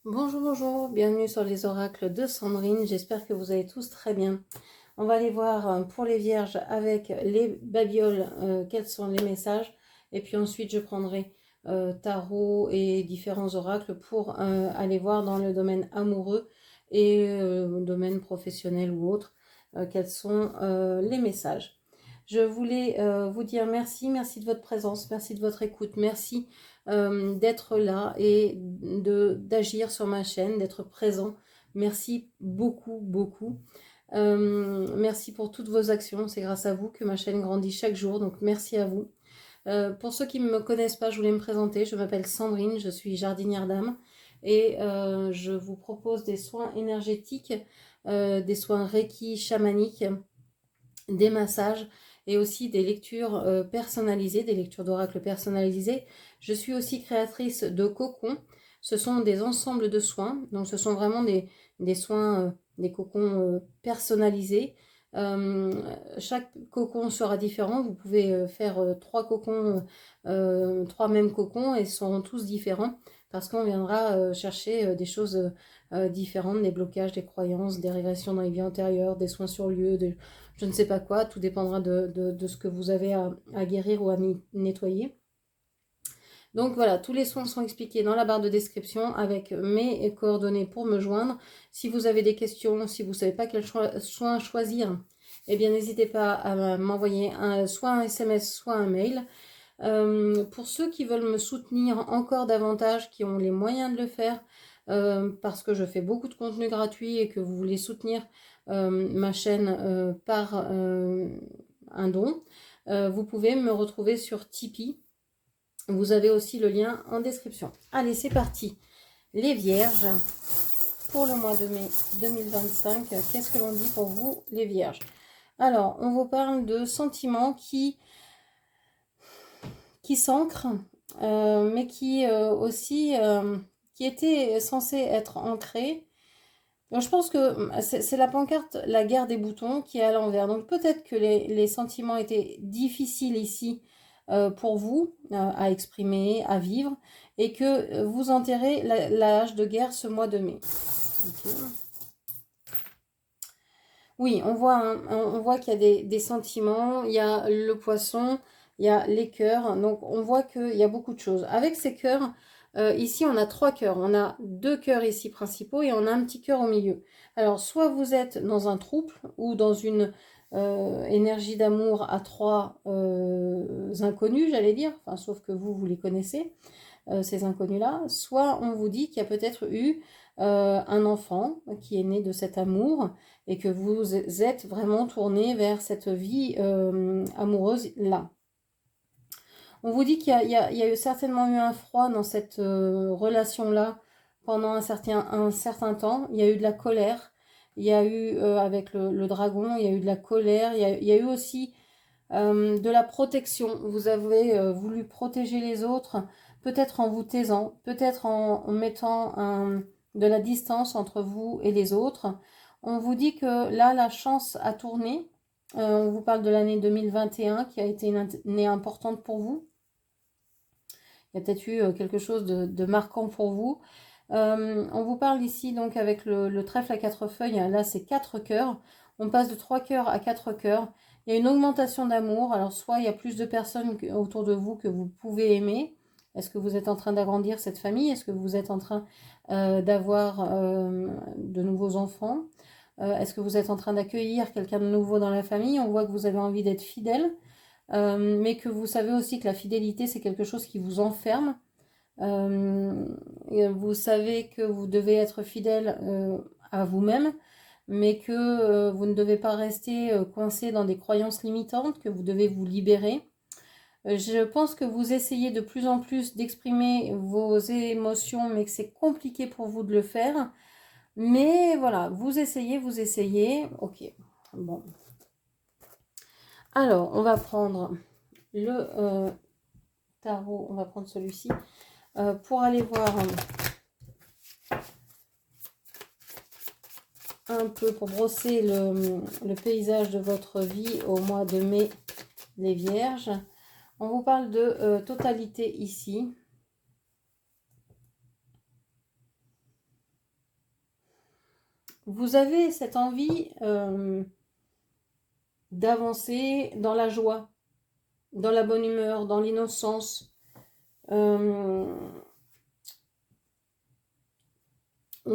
Bonjour, bonjour, bienvenue sur les oracles de Sandrine, j'espère que vous allez tous très bien. On va aller voir pour les vierges avec les babioles quels sont les messages et puis ensuite je prendrai tarot et différents oracles pour aller voir dans le domaine amoureux et domaine professionnel ou autre quels sont les messages. Je voulais vous dire merci de votre présence, merci de votre écoute, merci d'être là et d'agir sur ma chaîne, d'être présent. Merci beaucoup. Merci pour toutes vos actions. C'est grâce à vous que ma chaîne grandit chaque jour. Donc merci à vous. Pour ceux qui ne me connaissent pas, je voulais me présenter. Je m'appelle Sandrine, je suis jardinière d'âme et je vous propose des soins énergétiques, des soins Reiki chamaniques, des massages et aussi des lectures personnalisées, des lectures d'oracle personnalisées. Je suis aussi créatrice de cocons. Ce sont des ensembles de soins, donc ce sont vraiment des soins, des cocons personnalisés. Chaque cocon sera différent. Vous pouvez faire trois cocons, trois mêmes cocons et seront tous différents parce qu'on viendra chercher des choses différentes, des blocages, des croyances, des régressions dans les vies antérieures, des soins sur lieu, je ne sais pas quoi, tout dépendra de ce que vous avez à guérir ou à nettoyer. Donc voilà, tous les soins sont expliqués dans la barre de description avec mes coordonnées pour me joindre. Si vous avez des questions, si vous ne savez pas quel soin choisir, eh bien n'hésitez pas à m'envoyer soit un SMS, soit un mail. Pour ceux qui veulent me soutenir encore davantage, qui ont les moyens de le faire, parce que je fais beaucoup de contenu gratuit et que vous voulez soutenir ma chaîne par un don, vous pouvez me retrouver sur Tipeee. Vous avez aussi le lien en description. Allez, c'est parti. Les vierges, pour le mois de mai 2025, qu'est-ce que l'on dit pour vous, les vierges? Alors, on vous parle de sentiments qui s'ancrent, mais qui aussi qui étaient censés être ancrés. Donc, je pense que c'est la pancarte la guerre des boutons qui est à l'envers. Donc peut-être que les sentiments étaient difficiles ici pour vous à exprimer, à vivre, et que vous enterrez la hache de guerre ce mois de mai. Okay. Oui, on voit qu'il y a des sentiments, il y a le poisson, il y a les cœurs, donc on voit qu'il y a beaucoup de choses. Avec ces cœurs, ici on a trois cœurs, on a deux cœurs ici principaux et on a un petit cœur au milieu. Alors soit vous êtes dans un trouble ou dans une énergie d'amour à trois inconnus, j'allais dire, enfin, sauf que vous les connaissez, ces inconnus-là, soit on vous dit qu'il y a peut-être eu un enfant qui est né de cet amour et que vous êtes vraiment tourné vers cette vie amoureuse-là. On vous dit qu'il y a eu certainement eu un froid dans cette relation-là pendant un certain temps. Il y a eu de la colère, il y a eu avec le dragon, il y a eu de la colère, il y a eu aussi de la protection. Vous avez voulu protéger les autres, peut-être en vous taisant, peut-être en mettant de la distance entre vous et les autres. On vous dit que là, la chance a tourné. On vous parle de l'année 2021 qui a été une année importante pour vous. Il y a peut-être eu quelque chose de marquant pour vous. On vous parle ici donc avec le trèfle à quatre feuilles. Là, c'est 4 cœurs. On passe de 3 cœurs à 4 cœurs. Il y a une augmentation d'amour. Alors, soit il y a plus de personnes autour de vous que vous pouvez aimer. Est-ce que vous êtes en train d'agrandir cette famille? Est-ce que vous êtes en train d'avoir de nouveaux enfants? Est-ce que vous êtes en train d'accueillir quelqu'un de nouveau dans la famille? On voit que vous avez envie d'être fidèle, mais que vous savez aussi que la fidélité, c'est quelque chose qui vous enferme. Vous savez que vous devez être fidèle à vous-même, mais que vous ne devez pas rester coincé dans des croyances limitantes, que vous devez vous libérer. Je pense que vous essayez de plus en plus d'exprimer vos émotions, mais que c'est compliqué pour vous de le faire. Mais voilà, vous essayez. Ok, bon. Alors, on va prendre le tarot, on va prendre celui-ci. Pour aller voir un peu, pour brosser le paysage de votre vie au mois de mai, les vierges. On vous parle de totalité ici. Vous avez cette envie d'avancer dans la joie, dans la bonne humeur, dans l'innocence. On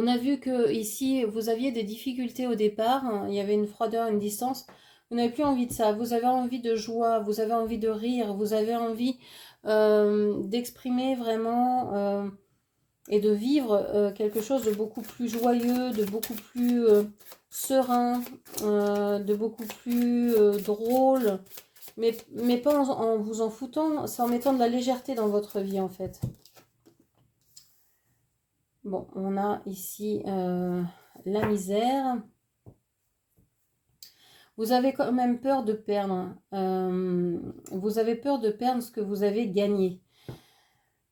a vu que ici, vous aviez des difficultés au départ, hein, il y avait une froideur, une distance. Vous n'avez plus envie de ça, vous avez envie de joie, vous avez envie de rire, vous avez envie d'exprimer vraiment et de vivre quelque chose de beaucoup plus joyeux, de beaucoup plus serein, de beaucoup plus drôle, mais pas en vous en foutant, c'est en mettant de la légèreté dans votre vie en fait. Bon, on a ici la misère. Vous avez quand même peur de perdre. Vous avez peur de perdre ce que vous avez gagné.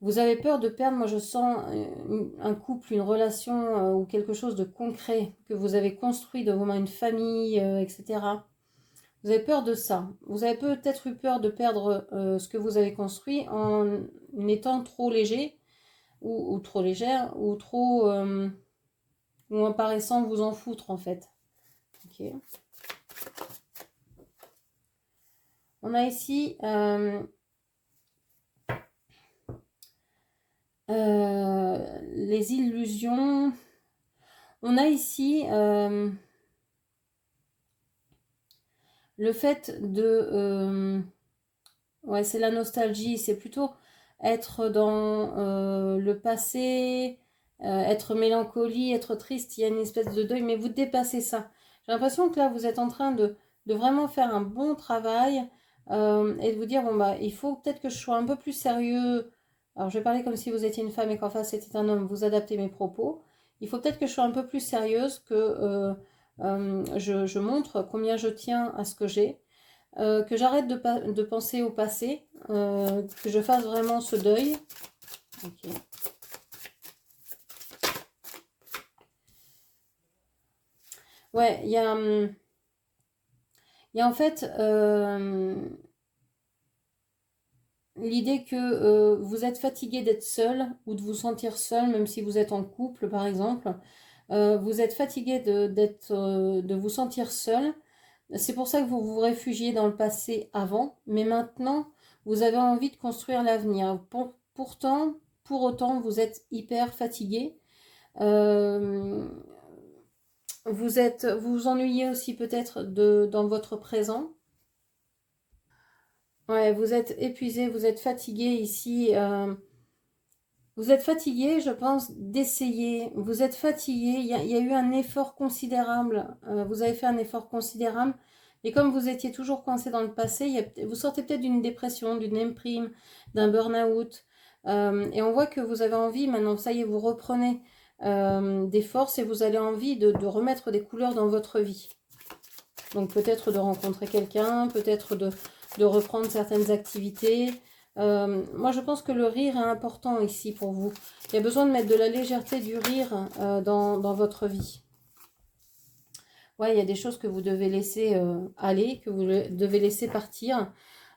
Vous avez peur de perdre, moi je sens un couple, une relation ou quelque chose de concret que vous avez construit de vos mains, une famille, etc. Vous avez peur de ça. Vous avez peut-être eu peur de perdre ce que vous avez construit en étant trop léger ou trop légère ou trop... ou en paraissant vous en foutre en fait. Ok. On a ici les illusions. On a ici le fait de... ouais, c'est la nostalgie. C'est plutôt être dans le passé, être mélancolie, être triste. Il y a une espèce de deuil, mais vous dépassez ça. J'ai l'impression que là, vous êtes en train de vraiment faire un bon travail et de vous dire, bon, bah, il faut peut-être que je sois un peu plus sérieux. Alors, je vais parler comme si vous étiez une femme et qu'en face, c'était un homme. Vous adaptez mes propos. Il faut peut-être que je sois un peu plus sérieuse, que je montre combien je tiens à ce que j'ai. Que j'arrête de penser au passé, que je fasse vraiment ce deuil. Okay. Ouais, il y a en fait l'idée que vous êtes fatigué d'être seul ou de vous sentir seul, même si vous êtes en couple par exemple. Vous êtes fatigué de vous sentir seul. C'est pour ça que vous vous réfugiez dans le passé avant, mais maintenant, vous avez envie de construire l'avenir. Pourtant, pour autant, vous êtes hyper fatigué. Vous vous ennuyez aussi peut-être dans votre présent. Ouais, vous êtes épuisé, vous êtes fatigué ici. Vous êtes fatigué, je pense, d'essayer. Vous êtes fatigué. Il y a eu un effort considérable. Vous avez fait un effort considérable. Et comme vous étiez toujours coincé dans le passé, vous sortez peut-être d'une dépression, d'une déprime, d'un burn-out. Et on voit que vous avez envie, maintenant, ça y est, vous reprenez des forces et vous avez envie de remettre des couleurs dans votre vie. Donc peut-être de rencontrer quelqu'un, peut-être de reprendre certaines activités. Moi, je pense que le rire est important ici pour vous. Il y a besoin de mettre de la légèreté, du rire dans votre vie. Ouais, il y a des choses que vous devez laisser aller, que vous devez laisser partir.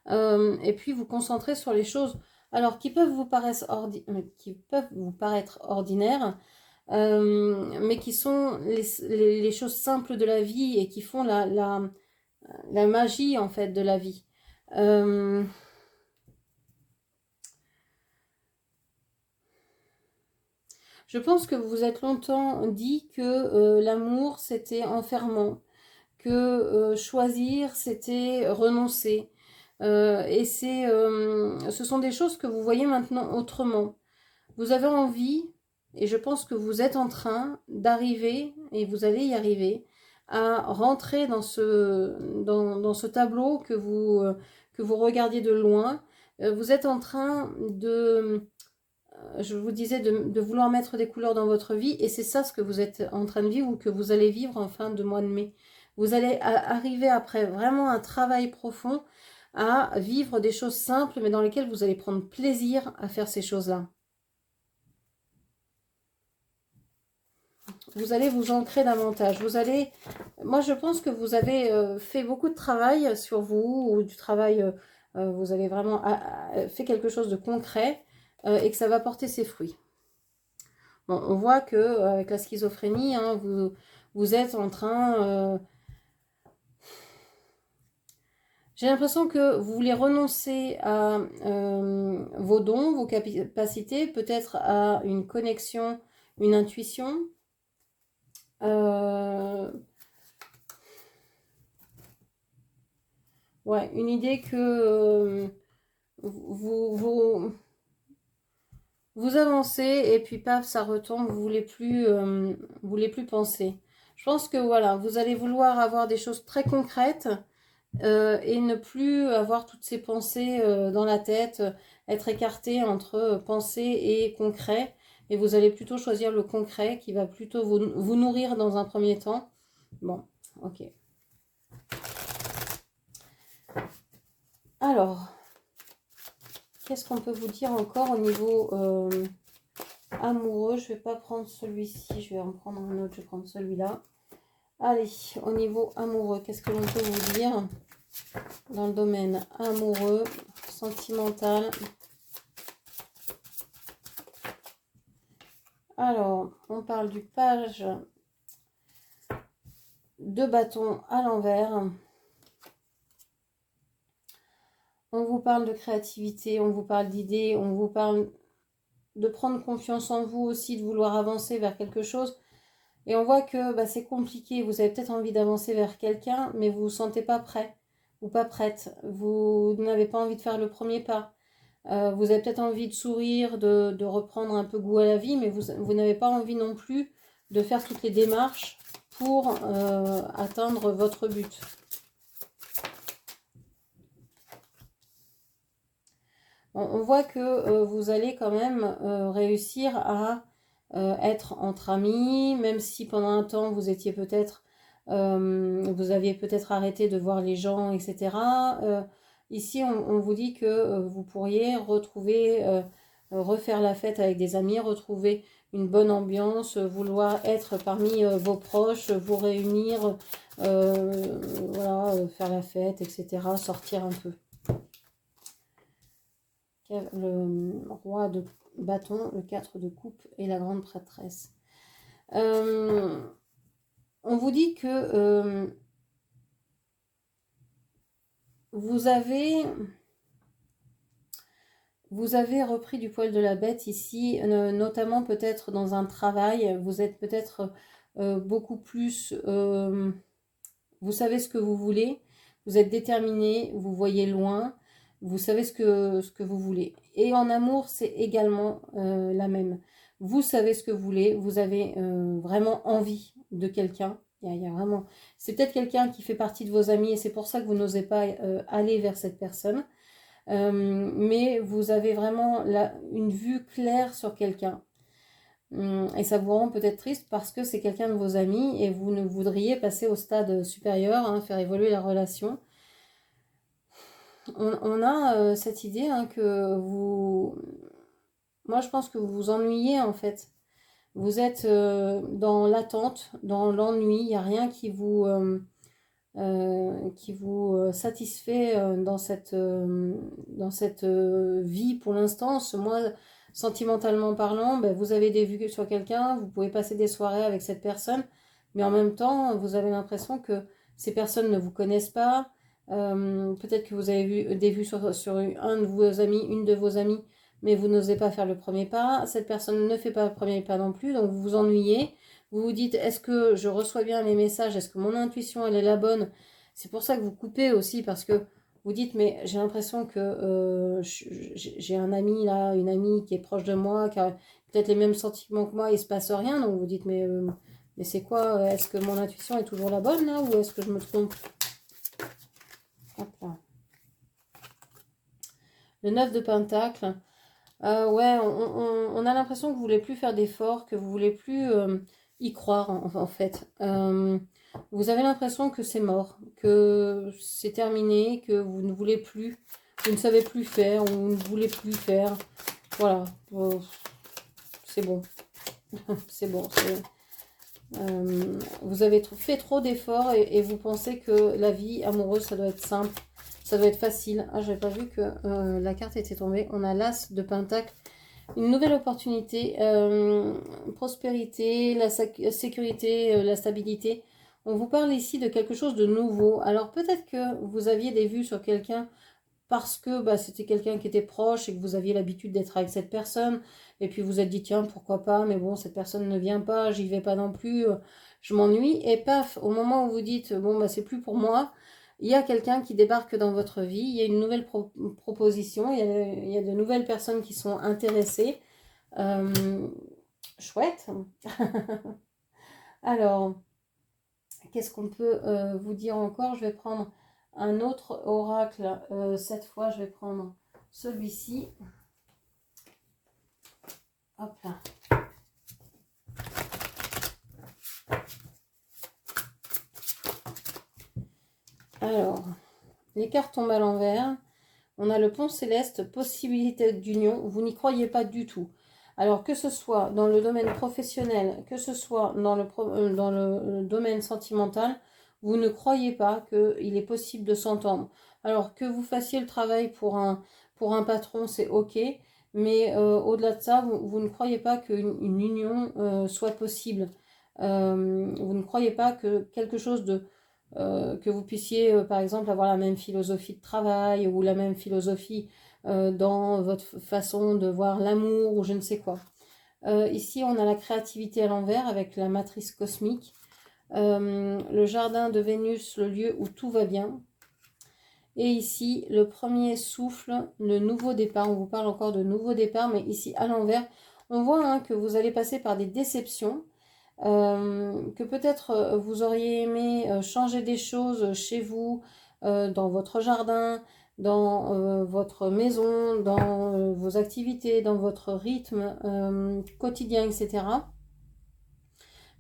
Et puis vous concentrer sur les choses alors qui peuvent vous paraître, ordinaires, mais qui sont les choses simples de la vie et qui font la magie en fait de la vie. Je pense que vous vous êtes longtemps dit que l'amour c'était enfermant, que choisir c'était renoncer. Et ce sont des choses que vous voyez maintenant autrement. Vous avez envie, et je pense que vous êtes en train d'arriver, et vous allez y arriver, à rentrer dans ce tableau que vous regardiez de loin. Vous êtes en train je vous disais, de vouloir mettre des couleurs dans votre vie, et c'est ça ce que vous êtes en train de vivre ou que vous allez vivre en fin de mois de mai. Vous allez arriver après vraiment un travail profond à vivre des choses simples, mais dans lesquelles vous allez prendre plaisir à faire ces choses-là. Vous allez vous ancrer davantage. Moi je pense que vous avez fait beaucoup de travail sur vous, ou du travail, vous avez vraiment fait quelque chose de concret et que ça va porter ses fruits. Bon, on voit que avec la schizophrénie, hein, vous vous êtes en train... j'ai l'impression que vous voulez renoncer à vos dons, vos capacités, peut-être à une connexion, une intuition. Ouais, une idée que vous avancez et puis paf, ça retombe, vous voulez plus penser. Je pense que voilà, vous allez vouloir avoir des choses très concrètes et ne plus avoir toutes ces pensées dans la tête, être écarté entre pensée et concret. Et vous allez plutôt choisir le concret qui va plutôt vous nourrir dans un premier temps. Bon, ok. Alors, qu'est-ce qu'on peut vous dire encore au niveau amoureux? Je ne vais pas prendre celui-ci, je vais en prendre un autre, je vais prendre celui-là. Allez, au niveau amoureux, qu'est-ce que l'on peut vous dire dans le domaine amoureux, sentimental? Alors, on parle du page de bâton à l'envers. On vous parle de créativité, on vous parle d'idées, on vous parle de prendre confiance en vous aussi, de vouloir avancer vers quelque chose. Et on voit que c'est compliqué. Vous avez peut-être envie d'avancer vers quelqu'un, mais vous ne vous sentez pas prêt ou pas prête. Vous n'avez pas envie de faire le premier pas. Vous avez peut-être envie de sourire, de reprendre un peu goût à la vie, mais vous n'avez pas envie non plus de faire toutes les démarches pour atteindre votre but. On voit que vous allez quand même réussir à être entre amis, même si pendant un temps vous étiez peut-être, vous aviez peut-être arrêté de voir les gens, etc. Ici, on vous dit que vous pourriez retrouver, refaire la fête avec des amis, retrouver une bonne ambiance, vouloir être parmi vos proches, vous réunir, voilà, faire la fête, etc., sortir un peu. Le roi de bâton, le 4 de coupe et la grande prêtresse. On vous dit que vous avez repris du poil de la bête ici, notamment peut-être dans un travail. Vous êtes peut-être beaucoup plus... vous savez ce que vous voulez, vous êtes déterminé, vous voyez loin. Vous savez ce que vous voulez. Et en amour, c'est également la même. Vous savez ce que vous voulez. Vous avez vraiment envie de quelqu'un. Il y a vraiment... C'est peut-être quelqu'un qui fait partie de vos amis et c'est pour ça que vous n'osez pas aller vers cette personne. Mais vous avez vraiment une vue claire sur quelqu'un. Et ça vous rend peut-être triste parce que c'est quelqu'un de vos amis et vous ne voudriez passer au stade supérieur, hein, faire évoluer la relation. On a cette idée que vous... Moi, je pense que vous vous ennuyez, en fait. Vous êtes dans l'attente, dans l'ennui. Il n'y a rien qui vous satisfait dans cette vie pour l'instant. Moi, sentimentalement parlant, vous avez des vues sur quelqu'un, vous pouvez passer des soirées avec cette personne, mais en même temps, vous avez l'impression que ces personnes ne vous connaissent pas. Peut-être que vous avez vu des vues sur un de vos amis, une de vos amies, mais vous n'osez pas faire le premier pas. Cette personne ne fait pas le premier pas non plus, donc vous vous ennuyez. Vous vous dites, est-ce que je reçois bien les messages? Est-ce que mon intuition, elle est la bonne? C'est pour ça que vous coupez aussi, parce que vous dites, mais j'ai l'impression que j'ai un ami là, une amie qui est proche de moi, qui a peut-être les mêmes sentiments que moi, il ne se passe rien. Donc vous dites, mais c'est quoi? Est-ce que mon intuition est toujours la bonne là, ou est-ce que je me trompe? Hop là. Le 9 de Pentacle. Ouais, on a l'impression que vous voulez plus faire d'efforts, que vous voulez plus y croire en fait. Vous avez l'impression que c'est mort, que c'est terminé, que vous ne voulez plus, vous ne savez plus faire, vous ne voulez plus faire. Voilà, c'est bon. C'est bon. Vous avez fait trop d'efforts et vous pensez que la vie amoureuse, ça doit être simple. Ça doit être facile. Ah, j'avais pas vu que la carte était tombée. On a l'As de Pentacle. une nouvelle opportunité, prospérité, la sécurité, la stabilité. On vous parle ici de quelque chose de nouveau. Alors peut-être que vous aviez des vues sur quelqu'un parce que bah, c'était quelqu'un qui était proche et que vous aviez l'habitude d'être avec cette personne. Et puis vous vous êtes dit, tiens, pourquoi pas, mais bon, cette personne ne vient pas, j'y vais pas non plus, je m'ennuie. Et paf, au moment où vous dites, bon, bah, c'est plus pour moi, il y a quelqu'un qui débarque dans votre vie, il y a une nouvelle proposition, il y a de nouvelles personnes qui sont intéressées. Euh, chouette. Alors, qu'est-ce qu'on peut vous dire encore? Je vais prendre un autre oracle. Cette fois, je vais prendre celui-ci. Hop là. Alors, les cartes tombent à l'envers. On a le pont céleste, possibilité d'union. Vous n'y croyez pas du tout. Alors, que ce soit dans le domaine professionnel, que ce soit dans le domaine sentimental, vous ne croyez pas qu'il est possible de s'entendre. Alors, que vous fassiez le travail pour un patron, c'est OK. Mais au-delà de ça, vous ne croyez pas qu'une union soit possible. Vous ne croyez pas que quelque chose que vous puissiez, par exemple, avoir la même philosophie de travail ou la même philosophie dans votre façon de voir l'amour ou je ne sais quoi. Ici, on a la créativité à l'envers avec la matrice cosmique. Le jardin de Vénus, le lieu où tout va bien. Et ici, le premier souffle, le nouveau départ. On vous parle encore de nouveau départ, mais ici, à l'envers, on voit hein, que vous allez passer par des déceptions. Que peut-être vous auriez aimé changer des choses chez vous, dans votre jardin, dans votre maison, dans vos activités, dans votre rythme quotidien, etc.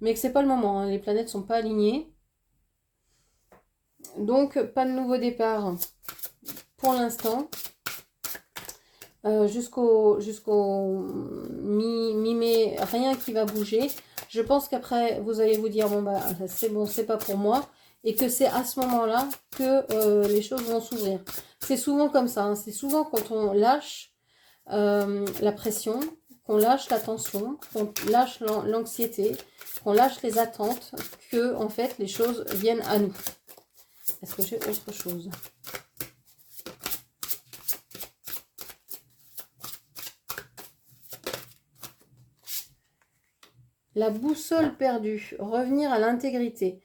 Mais que c'est pas le moment, hein, les planètes sont pas alignées. Donc pas de nouveau départ pour l'instant. Jusqu'au mi-mai, rien qui va bouger. Je pense qu'après, vous allez vous dire, bon, c'est pas pour moi. Et que c'est à ce moment-là que les choses vont s'ouvrir. C'est souvent comme ça. Hein, c'est souvent quand on lâche la pression, qu'on lâche la tension, qu'on lâche l'anxiété, qu'on lâche les attentes, que, en fait, les choses viennent à nous. Est-ce que j'ai autre chose ? La boussole perdue, revenir à l'intégrité.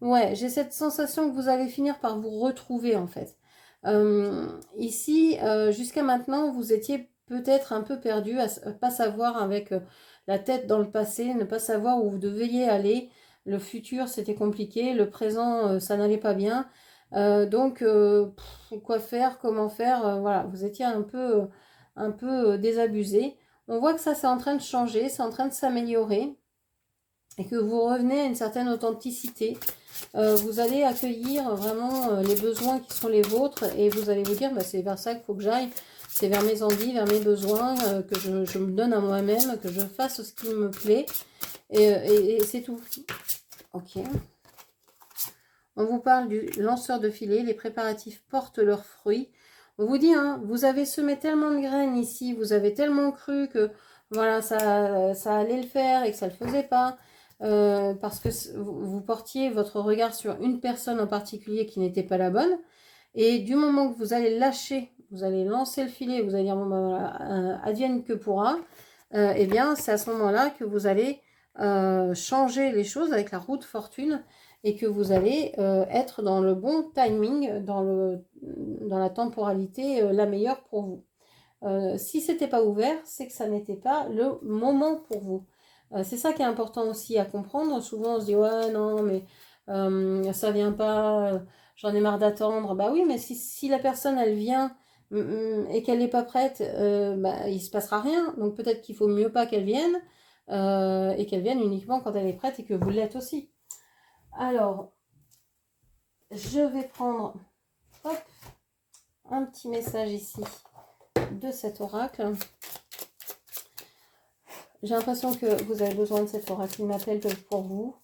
Ouais, j'ai cette sensation que vous allez finir par vous retrouver en fait. Ici, jusqu'à maintenant, vous étiez peut-être un peu perdu, à pas savoir avec la tête dans le passé, ne pas savoir où vous deviez aller. Le futur, c'était compliqué. Le présent, ça n'allait pas bien. Donc, quoi faire, comment faire, voilà, vous étiez un peu désabusé. On voit que ça, c'est en train de changer, c'est en train de s'améliorer et que vous revenez à une certaine authenticité. Vous allez accueillir vraiment les besoins qui sont les vôtres et vous allez vous dire bah, c'est vers ça qu'il faut que j'aille, c'est vers mes envies, vers mes besoins, que je me donne à moi-même, que je fasse ce qui me plaît et c'est tout. Ok. On vous parle du lanceur de filet, les préparatifs portent leurs fruits. On vous dit, hein, vous avez semé tellement de graines ici, vous avez tellement cru que voilà, ça allait le faire et que ça ne le faisait pas. Parce que vous portiez votre regard sur une personne en particulier qui n'était pas la bonne. Et du moment que vous allez lâcher, vous allez lancer le filet, vous allez dire, bon, ben voilà, advienne que pourra, eh bien, c'est à ce moment-là que vous allez changer les choses avec la roue de fortune et que vous allez être dans le bon timing, dans la temporalité la meilleure pour vous. Si c'était pas ouvert, c'est que ça n'était pas le moment pour vous. C'est ça qui est important aussi à comprendre. Souvent on se dit ouais non mais ça vient pas, j'en ai marre d'attendre. Bah oui mais si la personne elle vient et qu'elle n'est pas prête, bah, il se passera rien. Donc peut-être qu'il faut mieux pas qu'elle vienne et qu'elle vienne uniquement quand elle est prête et que vous l'êtes aussi. Alors je vais prendre hop, un petit message ici de cet oracle. J'ai l'impression que vous avez besoin de cet oracle. Il m'appelle pour vous.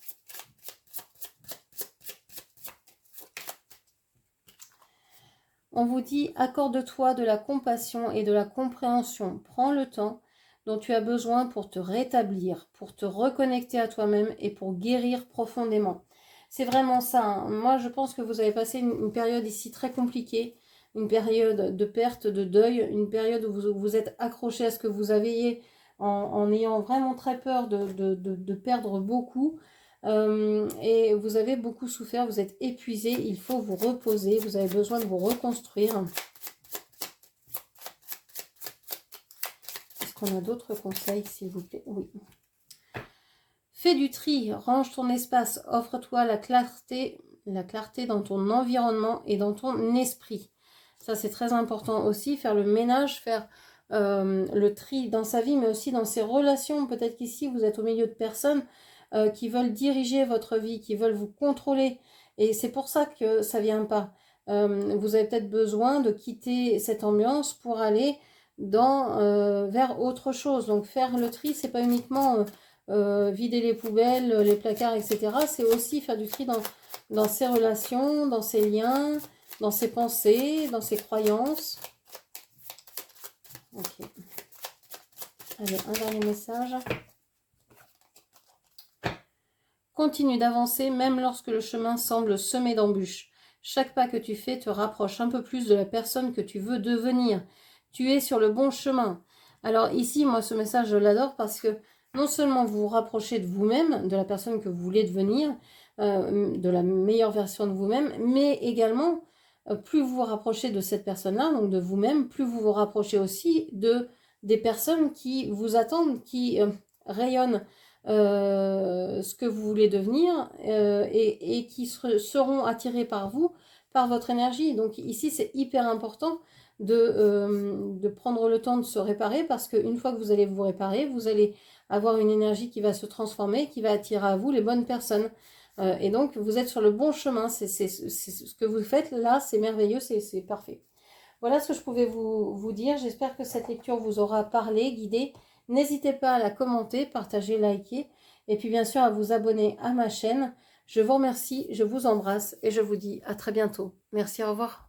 On vous dit, accorde-toi de la compassion et de la compréhension. Prends le temps dont tu as besoin pour te rétablir, pour te reconnecter à toi-même et pour guérir profondément. C'est vraiment ça, hein. Moi, je pense que vous avez passé une période ici très compliquée, une période de perte, de deuil, une période où vous êtes accroché à ce que vous aviez en ayant vraiment très peur de perdre beaucoup. Et vous avez beaucoup souffert, vous êtes épuisé, il faut vous reposer, vous avez besoin de vous reconstruire. Est-ce qu'on a d'autres conseils, s'il vous plaît? Oui. Fais du tri, range ton espace, offre-toi la clarté dans ton environnement et dans ton esprit. Ça, c'est très important aussi, faire le ménage, faire le tri dans sa vie, mais aussi dans ses relations. Peut-être qu'ici, vous êtes au milieu de personnes qui veulent diriger votre vie, qui veulent vous contrôler. Et c'est pour ça que ça vient pas. Vous avez peut-être besoin de quitter cette ambiance pour aller vers autre chose. Donc faire le tri, c'est pas uniquement vider les poubelles, les placards, etc. C'est aussi faire du tri dans ses relations, dans ses liens, dans ses pensées, dans ses croyances. Ok. Allez, un dernier message. Continue d'avancer même lorsque le chemin semble semé d'embûches. Chaque pas que tu fais te rapproche un peu plus de la personne que tu veux devenir. Tu es sur le bon chemin. Alors ici, moi, ce message, je l'adore parce que non seulement vous vous rapprochez de vous-même, de la personne que vous voulez devenir, de la meilleure version de vous-même, mais également, plus vous vous rapprochez de cette personne-là, donc de vous-même, plus vous vous rapprochez aussi des personnes qui vous attendent, qui rayonnent ce que vous voulez devenir et qui seront attirés par vous, par votre énergie. Donc ici, c'est hyper important de prendre le temps de se réparer parce qu'une fois que vous allez vous réparer, vous allez avoir une énergie qui va se transformer, qui va attirer à vous les bonnes personnes. Et donc, vous êtes sur le bon chemin. C'est ce que vous faites là, c'est merveilleux, c'est parfait. Voilà ce que je pouvais vous dire. J'espère que cette lecture vous aura parlé, guidé. N'hésitez pas à la commenter, partager, liker. Et puis bien sûr à vous abonner à ma chaîne. Je vous remercie, je vous embrasse et je vous dis à très bientôt. Merci, au revoir.